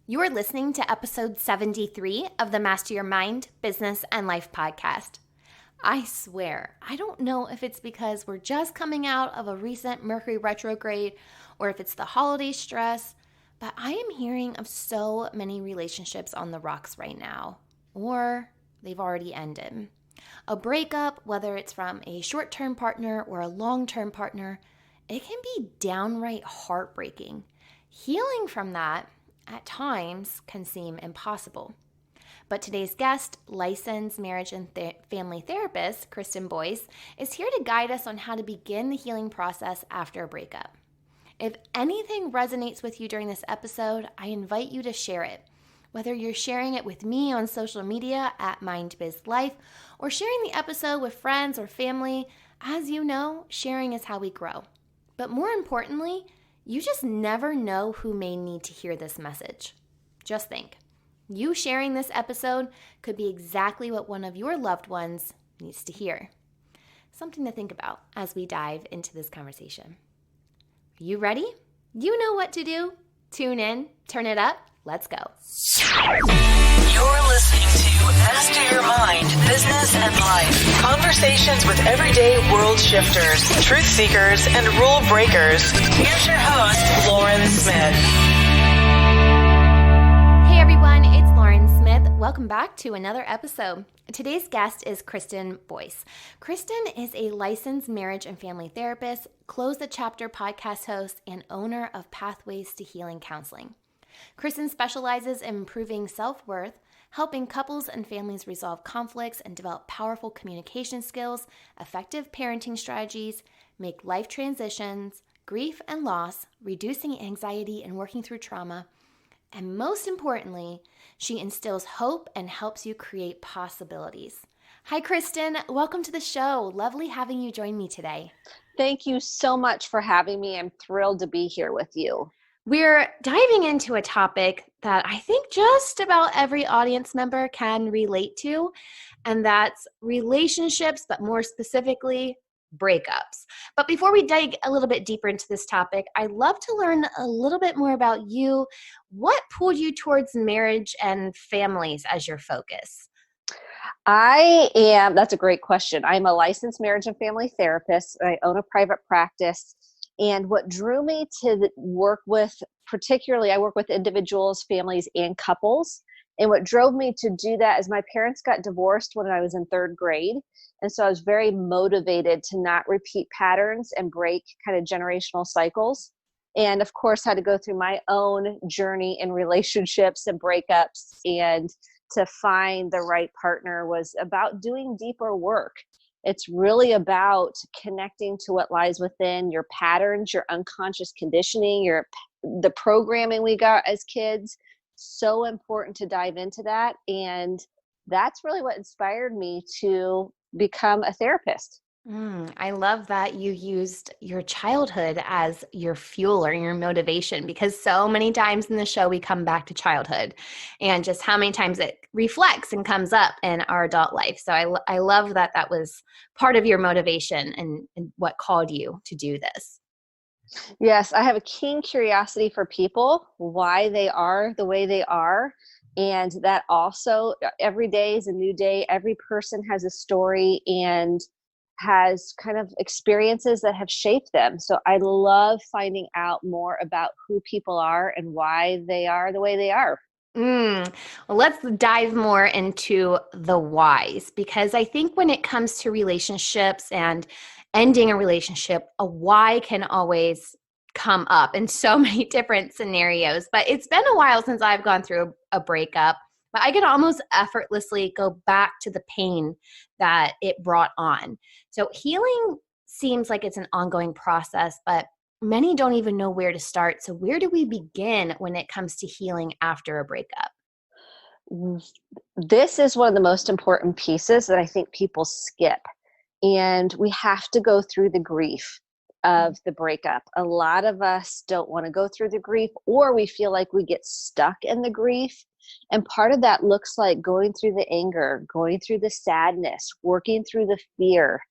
You're listening to episode 73 of the Master Your Mind, Business, and Life podcast. I swear, I don't know if it's because we're just coming out of a recent Mercury retrograde or if it's the holiday stress, but I am hearing of so many relationships on the rocks right now, or they've already ended. A breakup, whether it's from a short-term partner or a long-term partner, it can be downright heartbreaking. Healing from that at times can seem impossible. But today's guest, licensed marriage and family therapist, Kristen Boice, is here to guide us on how to begin the healing process after a breakup. If anything resonates with you during this episode, I invite you to share it. Whether you're sharing it with me on social media at MindBizLife or sharing the episode with friends or family, as you know, sharing is how we grow. But more importantly, you just never know who may need to hear this message. Just think, you sharing this episode could be exactly what one of your loved ones needs to hear. Something to think about as we dive into this conversation. Are you ready? You know what to do. Tune in, turn it up, let's go. You're listening to Master Your Mind, Business, and Life. Conversations with everyday world shifters, truth seekers, and rule breakers. Here's your host, Lauren Smith. Hey everyone, it's Lauren Smith. Welcome back to another episode. Today's guest is Kristen Boice. Kristen is a licensed marriage and family therapist, Close the Chapter podcast host, and owner of Pathways to Healing Counseling. Kristen specializes in improving self-worth, helping couples and families resolve conflicts and develop powerful communication skills, effective parenting strategies, make life transitions, grief and loss, reducing anxiety and working through trauma, and most importantly, she instills hope and helps you create possibilities. Hi, Kristen. Welcome to the show. Lovely having you join me today. Thank you so much for having me. I'm thrilled to be here with you. We're diving into a topic that I think just about every audience member can relate to, and that's relationships, but more specifically, breakups. But before we dig a little bit deeper into this topic, I'd love to learn a little bit more about you. What pulled you towards marriage and families as your focus? That's a great question. I'm a licensed marriage and family therapist. I own a private practice. And what drew me to work with, particularly, I work with individuals, families, and couples. And what drove me to do that is my parents got divorced when I was in third grade. And so I was very motivated to not repeat patterns and break kind of generational cycles. And of course, had to go through my own journey in relationships and breakups. And to find the right partner was about doing deeper work. It's really about connecting to what lies within your patterns, your unconscious conditioning, the programming we got as kids. So important to dive into that. And that's really what inspired me to become a therapist. I love that you used your childhood as your fuel or your motivation, because so many times in the show we come back to childhood and just how many times it reflects and comes up in our adult life. So I love that that was part of your motivation and what called you to do this. Yes, I have a keen curiosity for people, why they are the way they are. And that also every day is a new day. Every person has a story and has kind of experiences that have shaped them. So I love finding out more about who people are and why they are the way they are. Well, let's dive more into the whys, because I think when it comes to relationships and ending a relationship, a why can always come up in so many different scenarios. But it's been a while since I've gone through a breakup, but I can almost effortlessly go back to the pain that it brought on. So healing seems like it's an ongoing process, but many don't even know where to start. So where do we begin when it comes to healing after a breakup? This is one of the most important pieces that I think people skip. And we have to go through the grief of the breakup. A lot of us don't want to go through the grief, or we feel like we get stuck in the grief. And part of that looks like going through the anger, going through the sadness, working through the fear.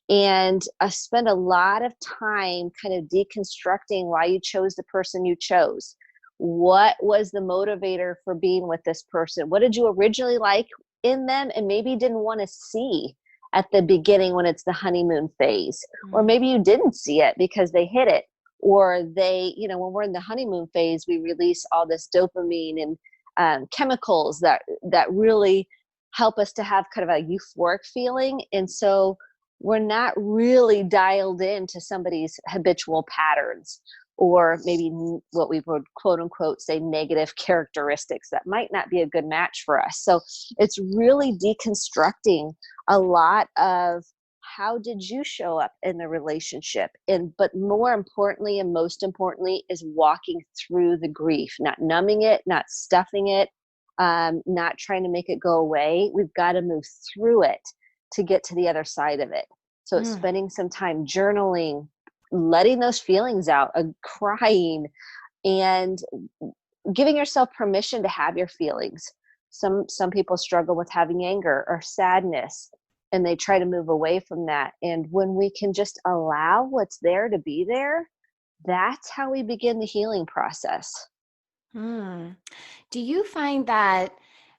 And I spend a lot of time kind of deconstructing why you chose the person you chose. What was the motivator for being with this person? What did you originally like in them and maybe didn't want to see at the beginning when it's the honeymoon phase? Or maybe you didn't see it because they hit it. Or they, when we're in the honeymoon phase, we release all this dopamine and chemicals that really help us to have kind of a euphoric feeling. And so we're not really dialed into somebody's habitual patterns, or maybe what we would quote unquote say negative characteristics that might not be a good match for us. So it's really deconstructing a lot of how did you show up in the relationship? But more importantly, and most importantly, is walking through the grief, not numbing it, not stuffing it, not trying to make it go away. We've got to move through it to get to the other side of it. So it's spending some time journaling, letting those feelings out, crying, and giving yourself permission to have your feelings. Some people struggle with having anger or sadness, and they try to move away from that. And when we can just allow what's there to be there, that's how we begin the healing process. Do you find that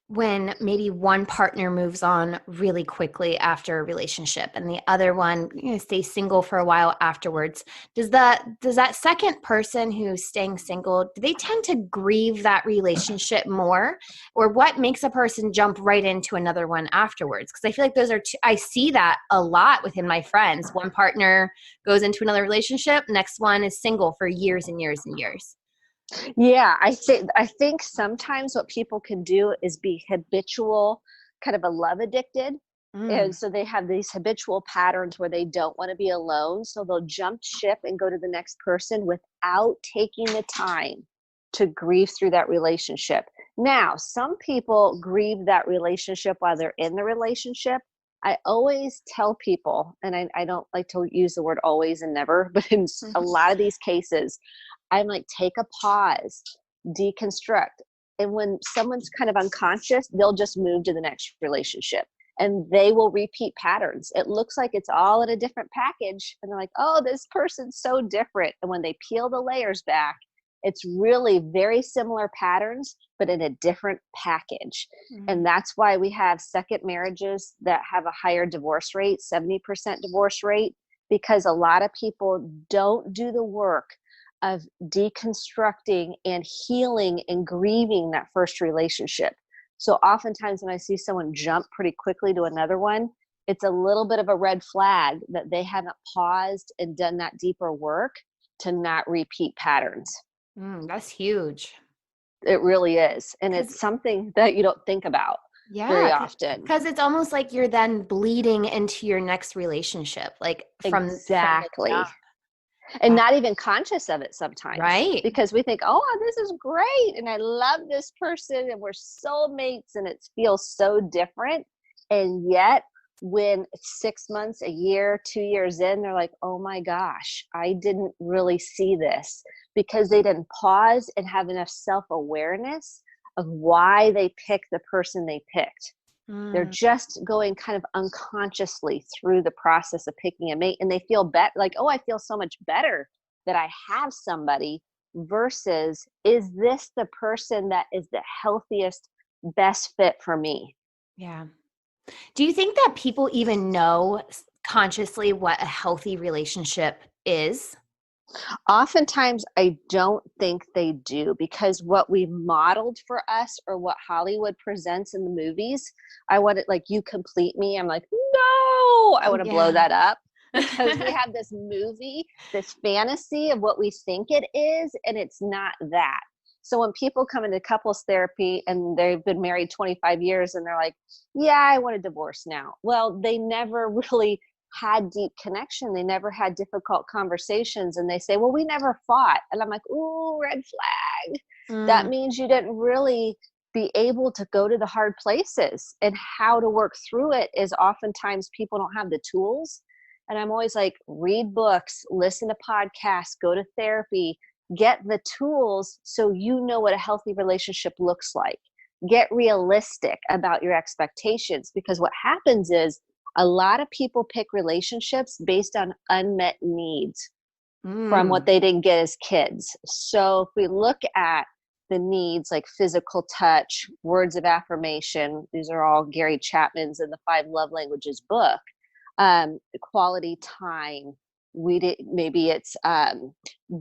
when maybe one partner moves on really quickly after a relationship and the other one stays single for a while afterwards, does that second person who's staying single, do they tend to grieve that relationship more? Or what makes a person jump right into another one afterwards? Because I feel like those are I see that a lot within my friends. One partner goes into another relationship, next one is single for years and years and years. Yeah, I think sometimes what people can do is be habitual, kind of a love addicted. And so they have these habitual patterns where they don't want to be alone. So they'll jump ship and go to the next person without taking the time to grieve through that relationship. Now, some people grieve that relationship while they're in the relationship. I always tell people, and I don't like to use the word always and never, but in a lot of these cases, I'm like, take a pause, deconstruct. And when someone's kind of unconscious, they'll just move to the next relationship and they will repeat patterns. It looks like it's all in a different package. And they're like, oh, this person's so different. And when they peel the layers back, it's really very similar patterns, but in a different package. And that's why we have second marriages that have a higher divorce rate, 70% divorce rate, because a lot of people don't do the work of deconstructing and healing and grieving that first relationship. So oftentimes when I see someone jump pretty quickly to another one, it's a little bit of a red flag that they haven't paused and done that deeper work to not repeat patterns. That's huge. It really is. And it's something that you don't think about very often. Because it's almost like you're then bleeding into your next relationship, like from exactly. From and not even conscious of it sometimes. Right. Because we think, oh, this is great. And I love this person and we're soulmates and it feels so different. And yet when 6 months, a year, 2 years in, they're like, oh my gosh, I didn't really see this, because they didn't pause and have enough self-awareness of why they picked the person they picked. They're just going kind of unconsciously through the process of picking a mate, and they feel like, oh, I feel so much better that I have somebody, versus, is this the person that is the healthiest, best fit for me? Yeah. Do you think that people even know consciously what a healthy relationship is? Oftentimes, I don't think they do, because what we modeled for us, or what Hollywood presents in the movies, I want it like, you complete me. I'm like, no, I want to blow that up, because we have this movie, this fantasy of what we think it is, and it's not that. So when people come into couples therapy and they've been married 25 years and they're like, yeah, I want a divorce now. Well, they never really had deep connection. They never had difficult conversations. And they say, well, we never fought. And I'm like, ooh, red flag. That means you didn't really be able to go to the hard places. And how to work through it is oftentimes people don't have the tools. And I'm always like, read books, listen to podcasts, go to therapy, get the tools so you know what a healthy relationship looks like. Get realistic about your expectations, because what happens is a lot of people pick relationships based on unmet needs from what they didn't get as kids. So if we look at the needs like physical touch, words of affirmation. These are all Gary Chapman's in the 5 Love Languages book. Quality time. Maybe it's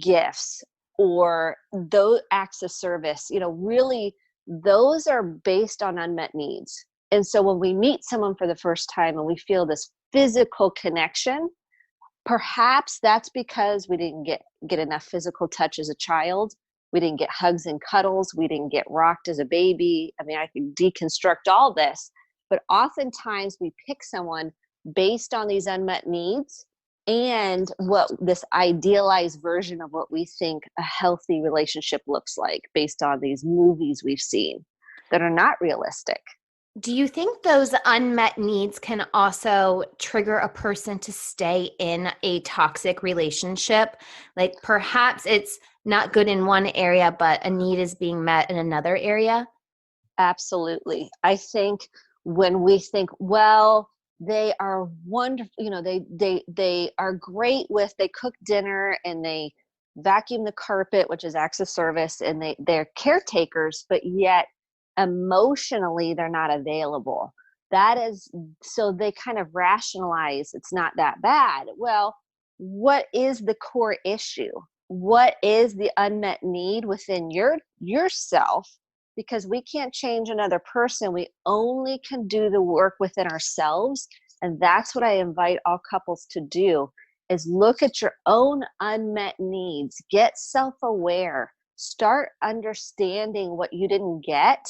gifts or those acts of service. Really, those are based on unmet needs. And so when we meet someone for the first time and we feel this physical connection, perhaps that's because we didn't get enough physical touch as a child. We didn't get hugs and cuddles. We didn't get rocked as a baby. I mean, I can deconstruct all this, but oftentimes we pick someone based on these unmet needs and what this idealized version of what we think a healthy relationship looks like based on these movies we've seen that are not realistic. Do you think those unmet needs can also trigger a person to stay in a toxic relationship? Like perhaps it's not good in one area, but a need is being met in another area? Absolutely. I think when we think, well, they are wonderful, they are great with, they cook dinner and they vacuum the carpet, which is acts of service, and they're caretakers, but yet emotionally they're not available. So they kind of rationalize it's not that bad. Well, what is the core issue? What is the unmet need within yourself? Because we can't change another person. We only can do the work within ourselves. And that's what I invite all couples to do, is look at your own unmet needs, get self-aware, start understanding what you didn't get.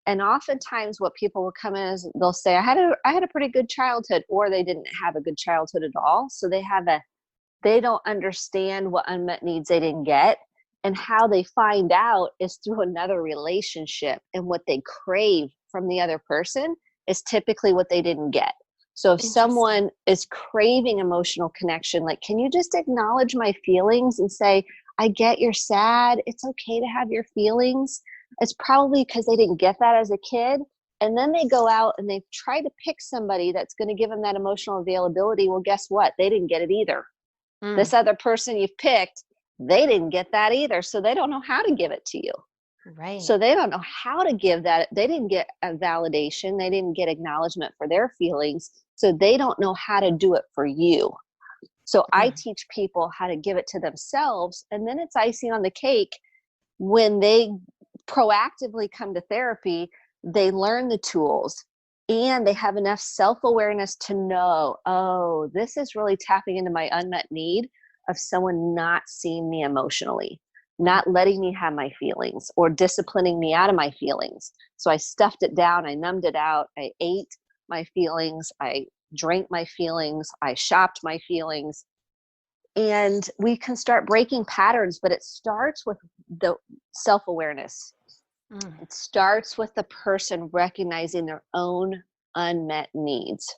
And oftentimes what people will come in is they'll say, I had a pretty good childhood, or they didn't have a good childhood at all. So they don't understand what unmet needs they didn't get. And how they find out is through another relationship, and what they crave from the other person is typically what they didn't get. So if someone is craving emotional connection, like, can you just acknowledge my feelings and say, I get you're sad. It's okay to have your feelings. It's probably because they didn't get that as a kid. And then they go out and they try to pick somebody that's going to give them that emotional availability. Well, guess what? They didn't get it either. This other person you've picked, they didn't get that either. So they don't know how to give it to you. Right. So they don't know how to give that. They didn't get a validation. They didn't get acknowledgement for their feelings. So they don't know how to do it for you. So I teach people how to give it to themselves. And then it's icing on the cake when they proactively come to therapy. They learn the tools and they have enough self-awareness to know, oh, this is really tapping into my unmet need of someone not seeing me emotionally, not letting me have my feelings, or disciplining me out of my feelings. So I stuffed it down, I numbed it out, I ate my feelings, I drank my feelings, I shopped my feelings. And we can start breaking patterns, but it starts with the self-awareness. It starts with the person recognizing their own unmet needs.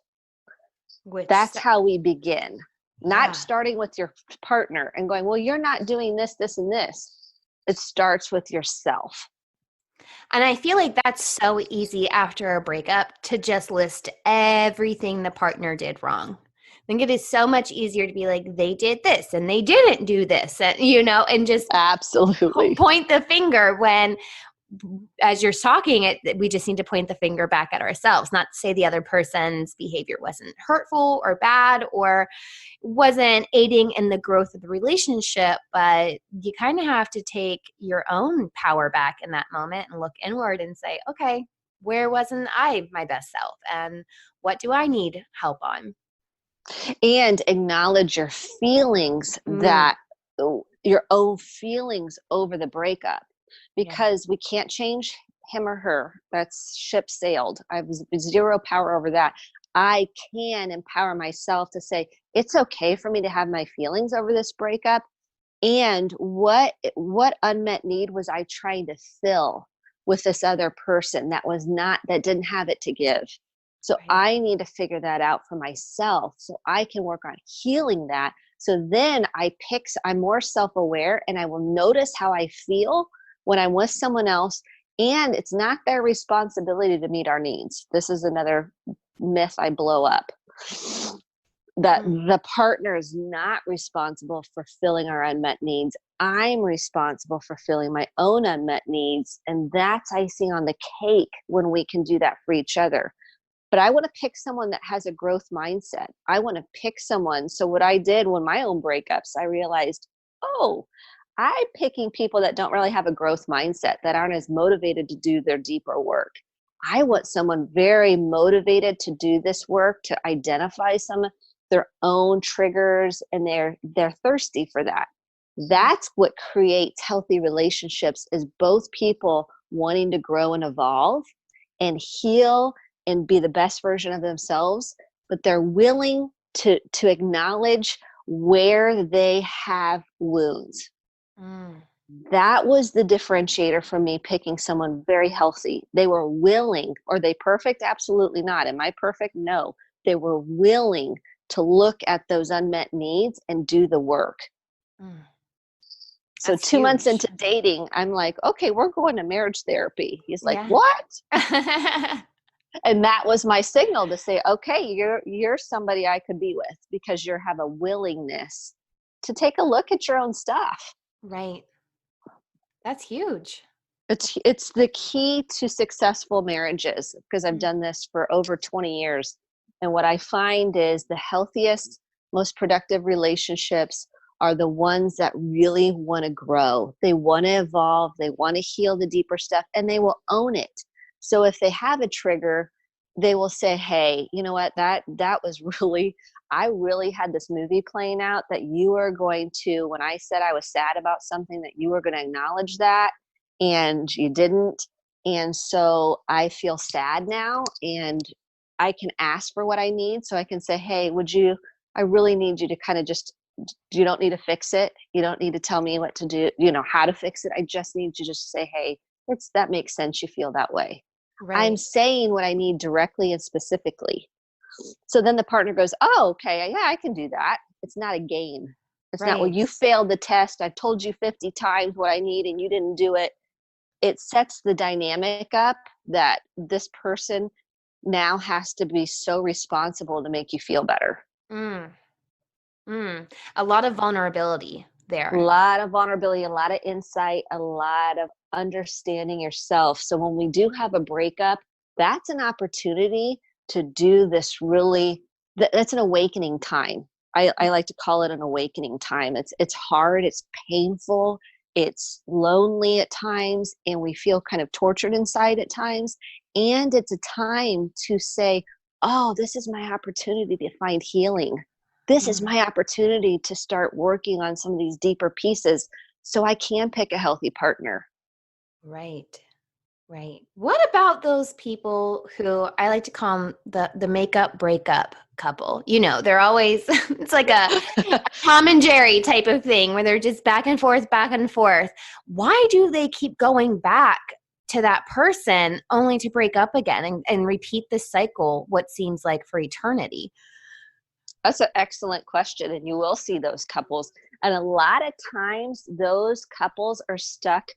That's how we begin. Not starting with your partner and going, well, you're not doing this, this, and this. It starts with yourself. And I feel like that's so easy after a breakup to just list everything the partner did wrong. I think it is so much easier to be like, they did this and they didn't do this, and, and just absolutely point the finger when, as you're talking, we just need to point the finger back at ourselves, not to say the other person's behavior wasn't hurtful or bad or wasn't aiding in the growth of the relationship, but you kind of have to take your own power back in that moment and look inward and say, okay, where wasn't I my best self? And what do I need help on? And acknowledge your feelings, that your own feelings over the breakup. Because we can't change him or her. That's ship sailed. I have zero power over that. I can empower myself to say, it's okay for me to have my feelings over this breakup. And what unmet need was I trying to fill with this other person that didn't have it to give? So I need to figure that out for myself so I can work on healing that. So then I'm more self-aware, and I will notice how I feel when I'm with someone else, and it's not their responsibility to meet our needs. This is another myth I blow up. that the partner is not responsible for filling our unmet needs. I'm responsible for filling my own unmet needs. And that's icing on the cake when we can do that for each other. But I want to pick someone that has a growth mindset. I want to pick someone. So what I did when my own breakups, I realized, oh, I'm picking people that don't really have a growth mindset, that aren't as motivated to do their deeper work. I want someone very motivated to do this work, to identify some of their own triggers, and they're thirsty for that. That's what creates healthy relationships, is both people wanting to grow and evolve and heal and be the best version of themselves, but they're willing to acknowledge where they have wounds. That was the differentiator for me picking someone very healthy. They were willing. Are they perfect? Absolutely not. Am I perfect? No. They were willing to look at those unmet needs and do the work. So That's 2 months huge. into dating, I'm like, okay, we're going to marriage therapy. He's like, Yeah. what? And that was my signal to say, okay, you're somebody I could be with, because you have a willingness to take a look at your own stuff. Right. That's huge. It's the key to successful marriages, because I've done this for over 20 years. And what I find is the healthiest, most productive relationships are the ones that really want to grow. They want to evolve. They want to heal the deeper stuff, and they will own it. So if they have a trigger, they will say, hey, you know what, that was really, I really had this movie playing out that you are going to, when I said I was sad about something, that you were going to acknowledge that, and you didn't. And so I feel sad now, and I can ask for what I need. So I can say, hey, I really need you to kind of just, you don't need to fix it. You don't need to tell me what to do, how to fix it. I just need you to just say, hey, that makes sense. You feel that way. Right. I'm saying what I need directly and specifically. So then the partner goes, oh, okay, yeah, I can do that. It's not a game. It's not, well, Right. you failed the test. I told you 50 times what I need and you didn't do it. It sets the dynamic up that this person now has to be so responsible to make you feel better. A lot of vulnerability A there. lot of vulnerability, a lot of insight, a lot of understanding yourself. So when we do have a breakup, that's an opportunity to do this really, that's an awakening time. I like to call it an awakening time. It's hard, it's painful, it's lonely at times, and we feel kind of tortured inside at times. And it's a time to say, oh, this is my opportunity to find healing. This is my opportunity to start working on some of these deeper pieces so I can pick a healthy partner. Right. Right. What about those people who I like to call them the makeup breakup couple? They're always, it's like a Tom and Jerry type of thing where they're just back and forth, back and forth. Why do they keep going back to that person only to break up again and repeat this cycle, what seems like for eternity? That's an excellent question. And you will see those couples. And a lot of times those couples are stuck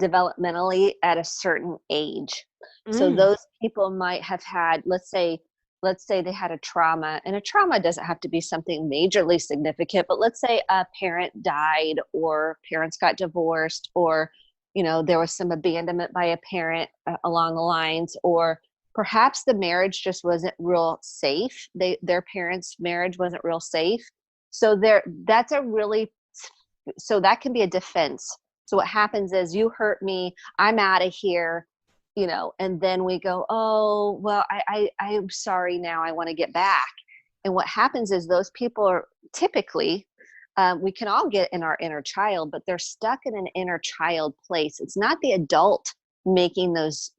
developmentally at a certain age. So those people might have had, let's say they had a trauma, and a trauma doesn't have to be something majorly significant, but let's say a parent died, or parents got divorced, or, there was some abandonment by a parent along the lines, or perhaps the marriage just wasn't real safe. Their parents' marriage wasn't real safe. So so that can be a defense. So what happens is, you hurt me, I'm out of here, and then we go, oh, well, I'm sorry now, I want to get back. And what happens is those people are typically, we can all get in our inner child, but they're stuck in an inner child place. It's not the adult making those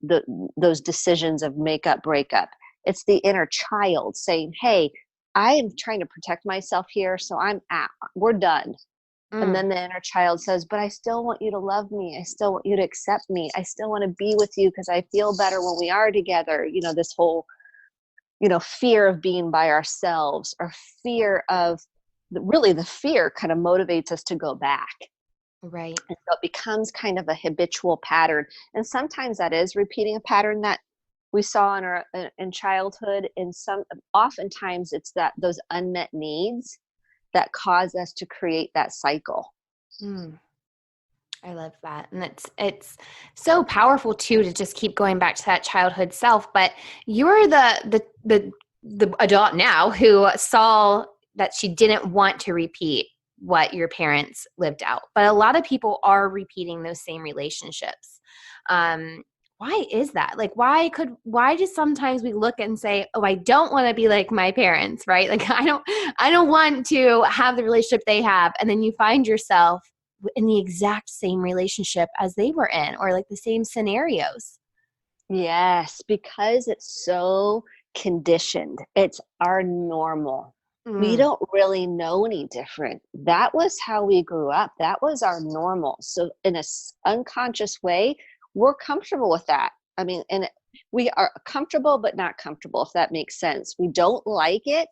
decisions of makeup, breakup. It's the inner child saying, hey, I am trying to protect myself here, so we're done. And then the inner child says, but I still want you to love me. I still want you to accept me. I still want to be with you because I feel better when we are together. This whole, fear of being by ourselves, or fear of, really the fear kind of motivates us to go back. Right. And so it becomes kind of a habitual pattern. And sometimes that is repeating a pattern that we saw in childhood. In some, oftentimes it's those unmet needs that cause us to create that cycle. Mm. I love that. And it's so powerful too to just keep going back to that childhood self. But you're the adult now who saw that she didn't want to repeat what your parents lived out. But a lot of people are repeating those same relationships. Why is that? Like, why do sometimes we look and say, oh, I don't want to be like my parents, right? Like, I don't want to have the relationship they have. And then you find yourself in the exact same relationship as they were in, or like the same scenarios. Yes, because it's so conditioned. It's our normal. We Mm, don't really know any different. That was how we grew up. That was our normal. So in a unconscious way, we're comfortable with that. I mean, and we are comfortable, but not comfortable, if that makes sense. We don't like it,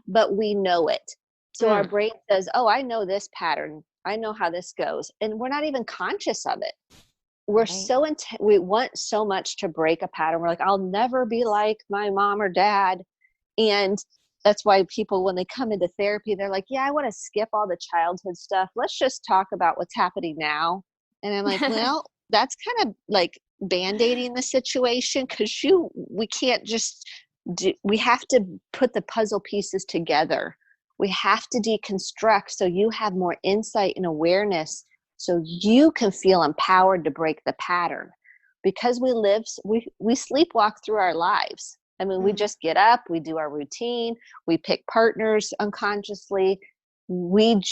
but we know it. So our mm, brain says, oh, I know this pattern. I know how this goes. And we're not even conscious of it. We're right. so we want so much to break a pattern. We're like, I'll never be like my mom or dad. And that's why people, when they come into therapy, they're like, yeah, I want to skip all the childhood stuff. Let's just talk about what's happening now. And I'm like, well, that's kind of like band-aiding the situation, because we can't just we have to put the puzzle pieces together. We have to deconstruct so you have more insight and awareness, so you can feel empowered to break the pattern. Because we sleepwalk through our lives. I mean, we Mhm. just get up, we do our routine, we pick partners unconsciously. When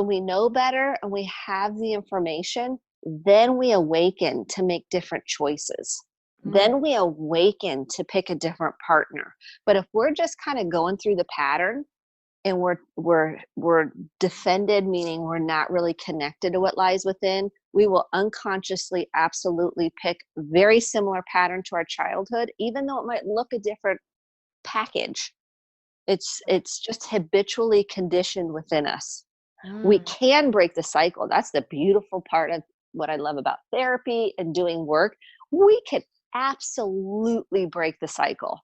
we know better and we have the information, then we awaken to make different choices. Mm, Then we awaken to pick a different partner. But if we're just kind of going through the pattern, and we're defended, meaning we're not really connected to what lies within, we will unconsciously absolutely pick very similar pattern to our childhood, even though it might look a different package. It's just habitually conditioned within us. We mm, can break the cycle. That's the beautiful part of what I love about therapy and doing work. We can absolutely break the cycle,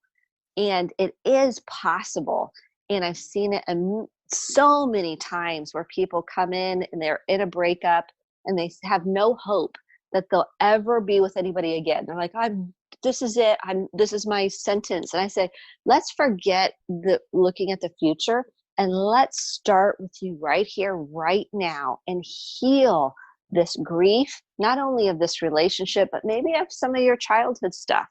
and it is possible. And I've seen it so many times where people come in and they're in a breakup and they have no hope that they'll ever be with anybody again. They're like, this is it. This is my sentence. And I say, let's forget the looking at the future, and let's start with you right here, right now, and heal this grief, not only of this relationship, but maybe of some of your childhood stuff.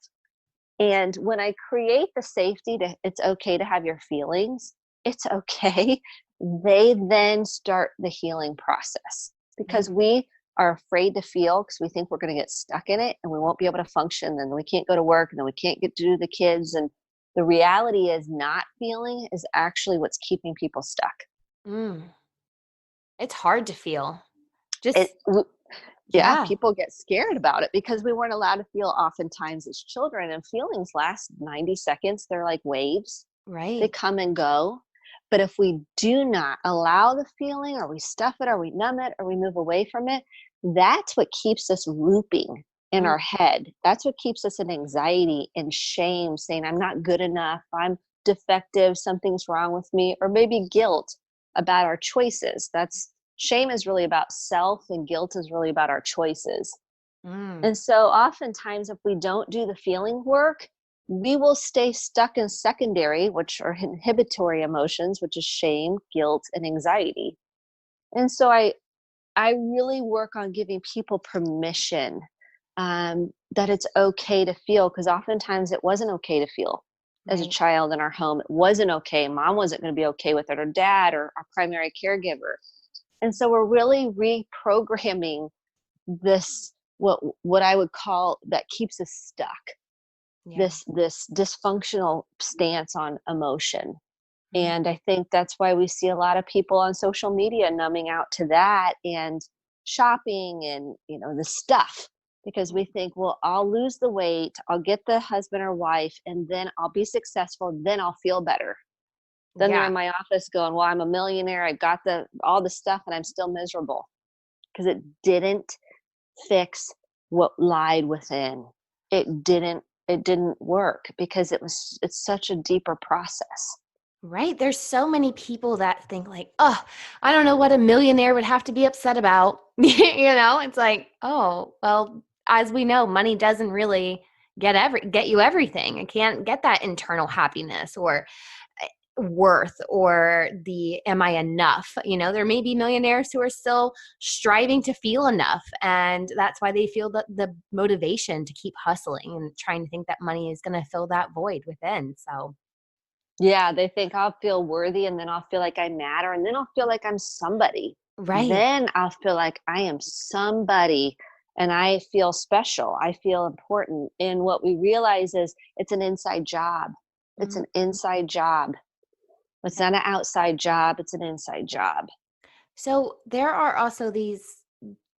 And when I create the safety it's okay to have your feelings, it's okay, they then start the healing process, because mm. we are afraid to feel because we think we're going to get stuck in it and we won't be able to function. And we can't go to work, and then we can't get to do the kids. And the reality is, not feeling is actually what's keeping people stuck. Mm. It's hard to feel. It, Just, yeah, yeah, people get scared about it because we weren't allowed to feel oftentimes as children, and feelings last 90 seconds. They're like waves. They right. come and go. But if we do not allow the feeling, or we stuff it, or we numb it, or we move away from it, that's what keeps us looping in Mm, our head. That's what keeps us in anxiety and shame, saying, I'm not good enough, I'm defective, something's wrong with me, or maybe guilt about our choices. That's Shame is really about self, and guilt is really about our choices. mm. And so oftentimes, if we don't do the feeling work, we will stay stuck in secondary, which are inhibitory emotions, which is shame, guilt, and anxiety. And so I really work on giving people permission, that it's okay to feel, because oftentimes it wasn't okay to feel as a Right. child in our home. It wasn't okay. Mom wasn't going to be okay with it, or dad, or our primary caregiver. And so we're really reprogramming this, what I would call, that keeps us stuck, Yeah. this dysfunctional stance on emotion. Mm, And I think that's why we see a lot of people on social media numbing out to that, and shopping, and the stuff, because we think, well, I'll lose the weight, I'll get the husband or wife, and then I'll be successful, then I'll feel better. Then they're yeah. in my office going, well, I'm a millionaire, I got all the stuff, and I'm still miserable, because it didn't fix what lied within. It didn't it didn't work because it's such a deeper process. Right. There's so many people that think like, oh, I don't know what a millionaire would have to be upset about. It's like, oh, well, as we know, money doesn't really get you everything. It can't get that internal happiness or worth or the am I enough? There may be millionaires who are still striving to feel enough. And that's why they feel the motivation to keep hustling and trying to think that money is going to fill that void within. So, Yeah, they think I'll feel worthy and then I'll feel like I matter and then I'll feel like I'm somebody. right. Then I'll feel like I am somebody and I feel special. I feel important. And what we realize is it's an inside job. It's Mm. an inside job. It's not an outside job, it's an inside job. So there are also these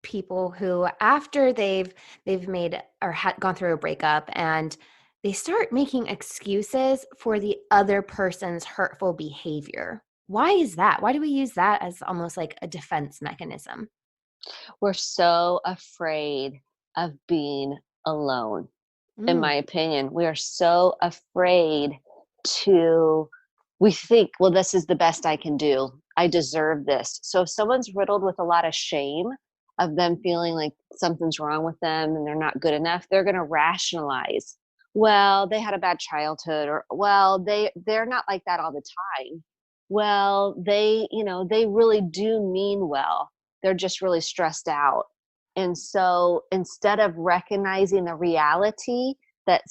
people who after they've made or gone through a breakup and they start making excuses for the other person's hurtful behavior. Why is that? Why do we use that as almost like a defense mechanism? We're so afraid of being alone. In Mm, my opinion, we are so afraid to we think, well, this is the best I can do. I deserve this. So if someone's riddled with a lot of shame of them feeling like something's wrong with them and they're not good enough, they're going to rationalize. Well, they had a bad childhood, or well, they're not like that all the time. Well, they really do mean well. They're just really stressed out. And so instead of recognizing the reality that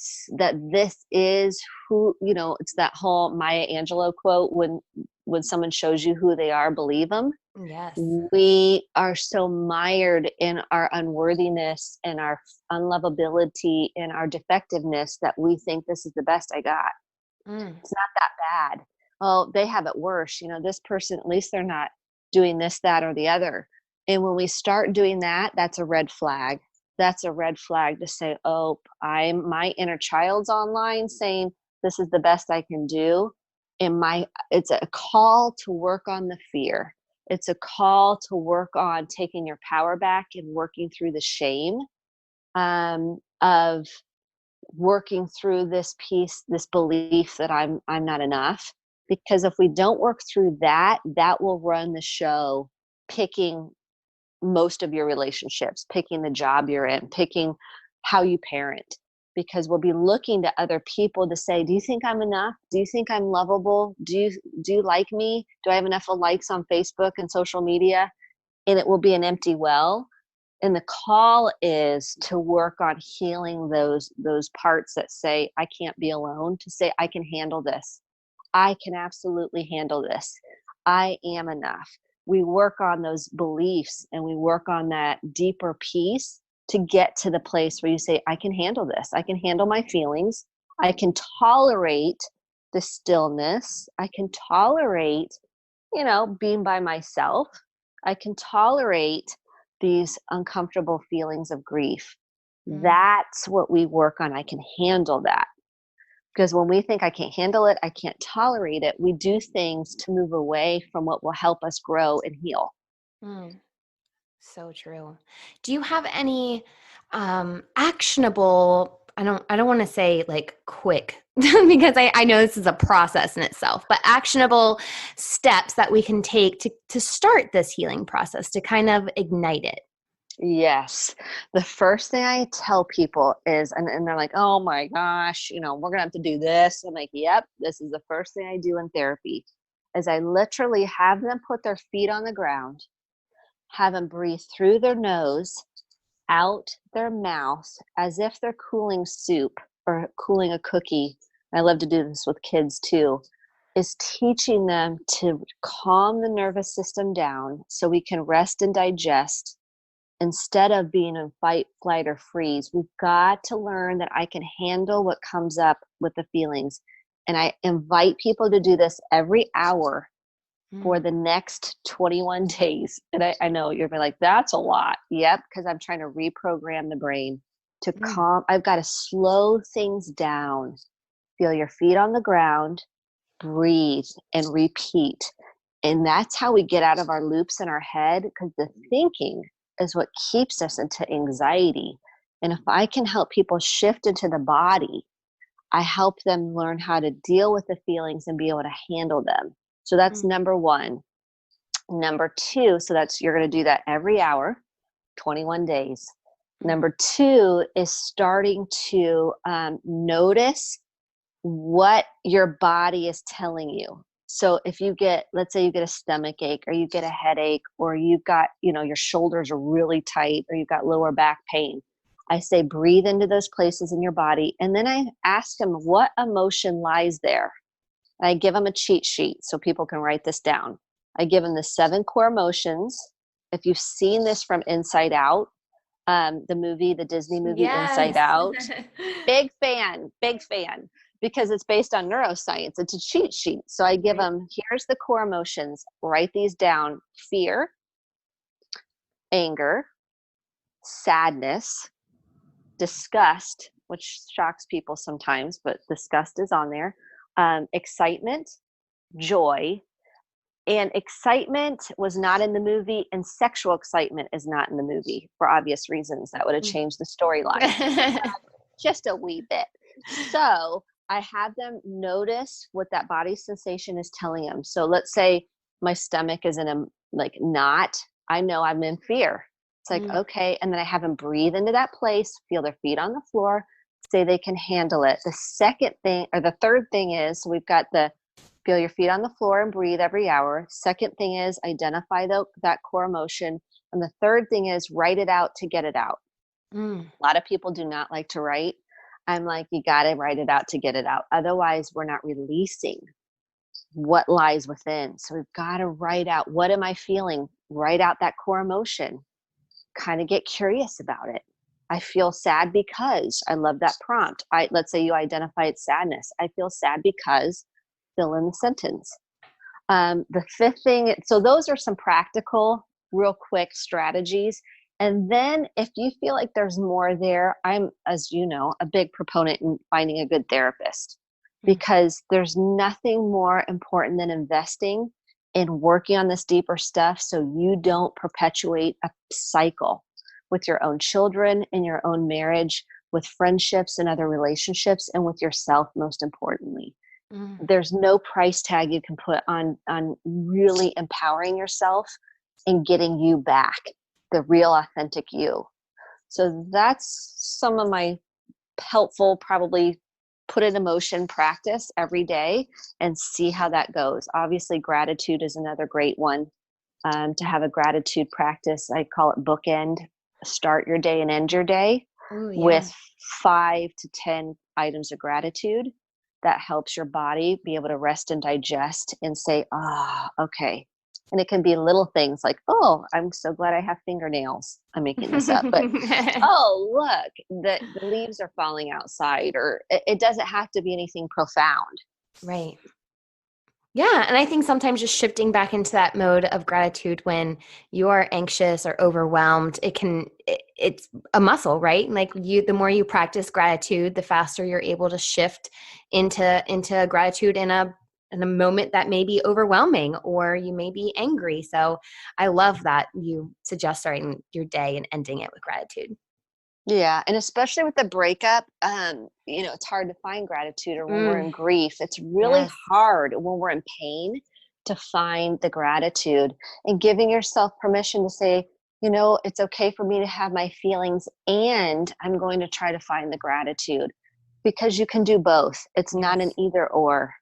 this is who, it's that whole Maya Angelou quote, when someone shows you who they are, believe them. yes. We are so mired in our unworthiness and our unlovability and our defectiveness that we think this is the best I got. Mm, It's not that bad. Oh, they have it worse. This person, at least they're not doing this, that, or the other. And when we start doing that, that's a red flag. That's a red flag to say, oh, my inner child's online saying this is the best I can do. And it's a call to work on the fear. It's a call to work on taking your power back and working through the shame of working through this piece, this belief that I'm not enough. Because if we don't work through that, that will run the show, picking most of your relationships, picking the job you're in, picking how you parent. Because we'll be looking to other people to say, do you think I'm enough? Do you think I'm lovable? Do you like me? Do I have enough likes on Facebook and social media? And it will be an empty well. And the call is to work on healing those parts that say I can't be alone, to say I can handle this. I can absolutely handle this. I am enough. We work on those beliefs and we work on that deeper piece to get to the place where you say I can handle this. I can handle my feelings. I can tolerate the stillness. I can tolerate, being by myself. I can tolerate these uncomfortable feelings of grief. mm. That's what we work on. I can handle that. Because when we think I can't handle it, I can't tolerate it, we do things to move away from what will help us grow and heal. Mm. So true. Do you have any actionable, I don't want to say like quick because I know this is a process in itself, but actionable steps that we can take to start this healing process, to kind of ignite it? Yes. The first thing I tell people is, and they're like, oh my gosh, we're going to have to do this. I'm like, yep, this is the first thing I do in therapy is I literally have them put their feet on the ground, have them breathe through their nose, out their mouth, as if they're cooling soup or cooling a cookie. I love to do this with kids too, is teaching them to calm the nervous system down so we can rest and digest instead of being in fight, flight, or freeze. We've got to learn that I can handle what comes up with the feelings. And I invite people to do this every hour for Mm, the next 21 days. And I know you're like, that's a lot. Yep, because I'm trying to reprogram the brain to mm, calm. I've got to slow things down. Feel your feet on the ground, breathe, and repeat. And that's how we get out of our loops in our head, because the thinking is what keeps us into anxiety. And if I can help people shift into the body, I help them learn how to deal with the feelings and be able to handle them. So that's number one. Number two, so that's, you're going to do that every hour, 21 days. Number two is starting to notice what your body is telling you. So if you get, let's say you get a stomach ache, or you get a headache, or you've got, your shoulders are really tight, or you've got lower back pain, I say breathe into those places in your body. And then I ask them what emotion lies there. And I give them a cheat sheet so people can write this down. I give them the 7 core emotions. If you've seen this from Inside Out, the Disney movie Inside Out, big fan, because it's based on neuroscience. It's a cheat sheet. So I give them, here's the core emotions. Write these down: fear, anger, sadness, disgust, which shocks people sometimes, but disgust is on there, excitement, joy. And excitement was not in the movie, and sexual excitement is not in the movie for obvious reasons. That would have changed the storyline just a wee bit. So I have them notice what that body sensation is telling them. So let's say my stomach is in a knot. I know I'm in fear. It's like, okay. And then I have them breathe into that place, feel their feet on the floor, say they can handle it. The second thing, or the third thing is, so we've got the feel your feet on the floor and breathe every hour. Second thing is identify that core emotion. And the third thing is write it out to get it out. A lot of people do not like to write. I'm like, you got to write it out to get it out. Otherwise, we're not releasing what lies within. So we've got to write out, what am I feeling? Write out that core emotion. Kind of get curious about it. I feel sad because, I love that prompt. Let's say you identified sadness. I feel sad because, fill in the sentence. The fifth thing, so those are some practical, real quick strategies. And then if you feel like there's more there, I'm, as you know, a big proponent in finding a good therapist, because there's nothing more important than investing in working on this deeper stuff so you don't perpetuate a cycle with your own children, in your own marriage, with friendships and other relationships, and with yourself, most importantly. There's no price tag you can put on really empowering yourself and getting you back, the real authentic you. So that's some of my helpful, probably put it in motion practice every day and see how that goes. Obviously, gratitude is another great one. To have a gratitude practice, I call it bookend. Start your day and end your day with 5 to 10 items of gratitude. That helps your body be able to rest and digest and say, okay. And it can be little things like, oh, I'm so glad I have fingernails. I'm making this up, but oh, look, the leaves are falling outside, or it doesn't have to be anything profound. Right. Yeah. And I think sometimes just shifting back into that mode of gratitude when you're anxious or overwhelmed, it's a muscle, right? Like the more you practice gratitude, the faster you're able to shift into gratitude in a moment that may be overwhelming, or you may be angry. So I love that you suggest starting your day and ending it with gratitude. Yeah. And especially with the breakup, it's hard to find gratitude, or when we're in grief, it's really hard when we're in pain to find the gratitude, and giving yourself permission to say, it's okay for me to have my feelings, and I'm going to try to find the gratitude, because you can do both. It's not an either or.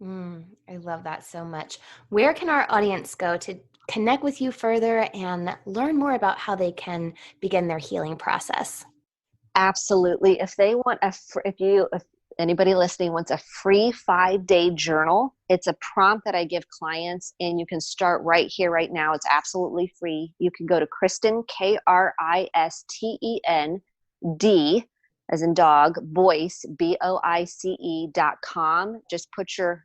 I love that so much. Where can our audience go to connect with you further and learn more about how they can begin their healing process? Absolutely. If they want if anybody listening wants a free 5-day journal, it's a prompt that I give clients, and you can start right here, right now. It's absolutely free. You can go to Kristen, KRISTEN, as in dog, Boice, BOICE.com. Just put your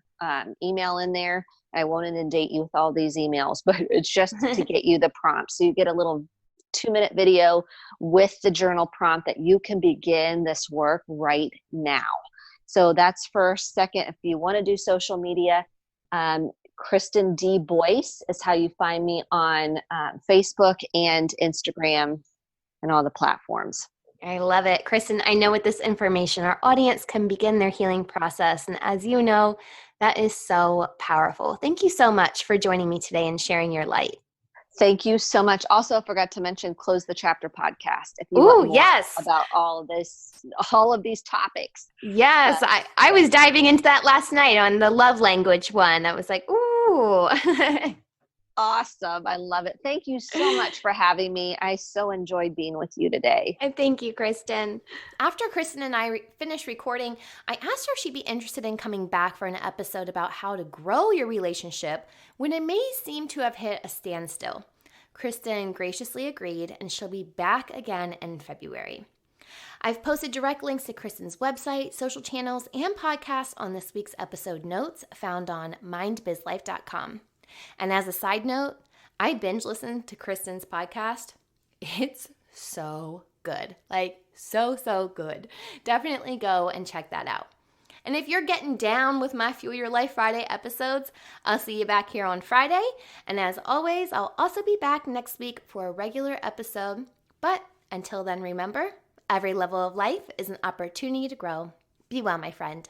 email in there. I won't inundate you with all these emails, but it's just to get you the prompt. So you get a little 2-minute video with the journal prompt that you can begin this work right now. So that's first. Second, if you want to do social media, Kristen D. Boice is how you find me on Facebook and Instagram and all the platforms. I love it. Kristen, I know with this information, our audience can begin their healing process. And as you know, that is so powerful. Thank you so much for joining me today and sharing your light. Thank you so much. Also, I forgot to mention Close the Chapter podcast if you Ooh, want more yes. about all of these topics. Yes, I was diving into that last night on the love language one. I was like, ooh. Awesome. I love it. Thank you so much for having me. I so enjoyed being with you today. And thank you, Kristen. After Kristen and I finished recording, I asked her if she'd be interested in coming back for an episode about how to grow your relationship when it may seem to have hit a standstill. Kristen graciously agreed, and she'll be back again in February. I've posted direct links to Kristen's website, social channels, and podcasts on this week's episode notes found on mindbizlife.com. And as a side note, I binge listened to Kristen's podcast. It's so good. Like, so good. Definitely go and check that out. And if you're getting down with my Fuel Your Life Friday episodes, I'll see you back here on Friday. And as always, I'll also be back next week for a regular episode. But until then, remember, every level of life is an opportunity to grow. Be well, my friend.